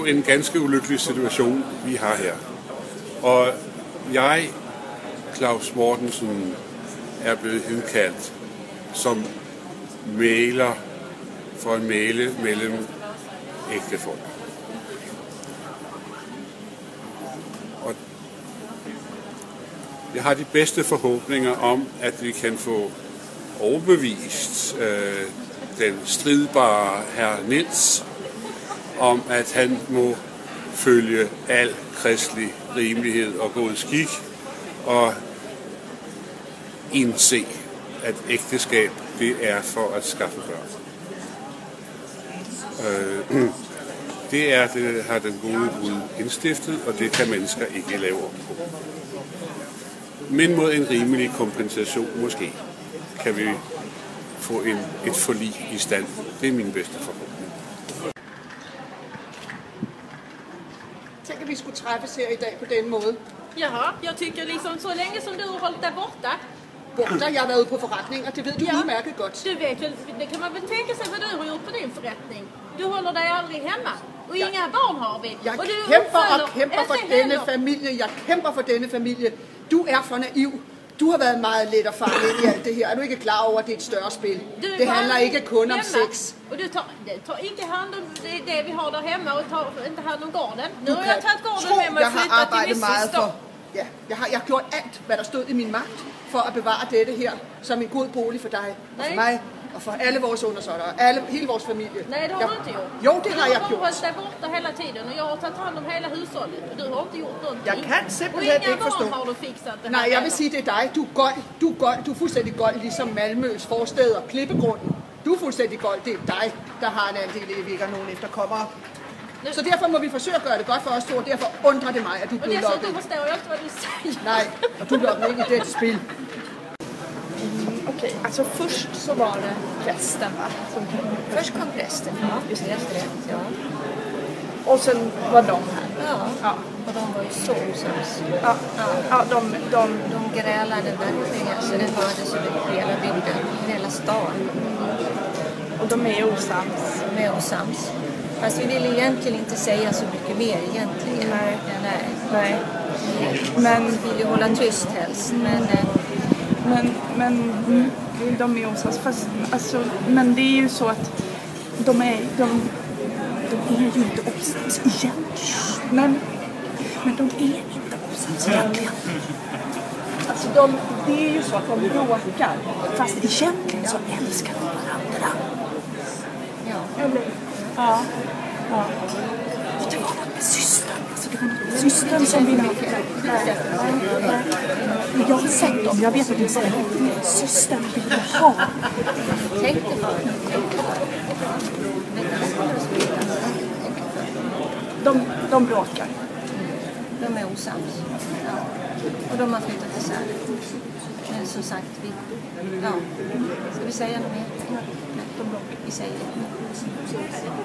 en ganske ulykkelig situation, vi har her. Og jeg, Claus Mortensen, er blevet indkaldt som mægler for en mægle mellem ægtefolk. Og jeg har de bedste forhåbninger om, at vi kan få overbevist den stridbare herr Niels om, at han må følge al kristelig rimelighed og god skik og indse, at ægteskab det er for at skaffe børn. Det har den gode Gud indstiftet, og det kan mennesker ikke lave om på. Men mod en rimelig kompensation måske kan vi få et forlig i stand. Det er min bedste forhåbning. Tænk, at vi skulle træffes her i dag på den måde. Jaha, jag tycker liksom så länge som du har hållit där borta. Borta? Jeg har været ude på forretninger, det ved du udmærket godt. Du vet väl, det kan man väl tänka sig vad du har gjort på din förrättning. Du håller dig aldrig hemma. Och inga barn har vi. Jeg och du kæmper for denne familie. Jeg kæmper for denne familie. Du er for naiv. Du har været meget let og farlig i alt det her. Er du ikke klar over, at det er et større spil? Det handler ikke kun om sex. Och du tar inte hand om det vi har där hemma och tar inte hand om gården. Nu har jag tagit gården med mig och flyttat till Missestad. Ja, jeg har gjort alt, hvad der stod i min magt, for at bevare dette her som en god bolig for dig, og for mig, og for alle vores undersåtter, hele vores familie. Nej, det har du inte gjort. Jo, det har jeg gjort. Du har hållit dig borta hela tiden och jag har tagit hand om hela hushållet. Och du har inte gjort någonting. Jeg kan simpelthen ikke forstå. Och inga barn har du fixat det. Nej, jeg vil sige, det er dig. Du er gold. Du er fuldstændig gold, ligesom Malmøs forsteder, Klippegrunden. Du er fuldstændig gold. Det er dig, der har en andel i, vi ikke har nogen efterkommere. Så derfor må vi forsøge at gøre det godt for os to, og derfor undrer det mig, at du er blevet lukket. Och dessutom förstår jag inte vad du säger. Nej, og du er lukket ind i det spil. Okej, alltså först så var det prästen, va? Först kom prästen, ja. Just det, ja. Och sen var de här. Ja. Och de var ju så osams. Ja, De grälade verkligen, så det hördes över hela bygden, hela stan. och de är osams. De är osams. Fast vi ville egentligen inte säga så mycket mer egentligen. Nej. Men Vi ville hålla tyst helst, Men de är osams. Fast, alltså, men det är ju så att de är ju inte osams egentligen. Men de är inte osams egentligen. Alltså det är ju så att de bråkar. Fast egentligen så älskar de varandra. ja. Eller? Ja. Det var något med systern. Alltså det var något med systern som ville. Jag har sett dem. Jag vet att det är systern ville ha. Tänkte på det. De bråkar. De är osams. Ja. Och de har flyttat isär. Men som sagt, ska vi säga något mer? De bråkar. Vi säger det.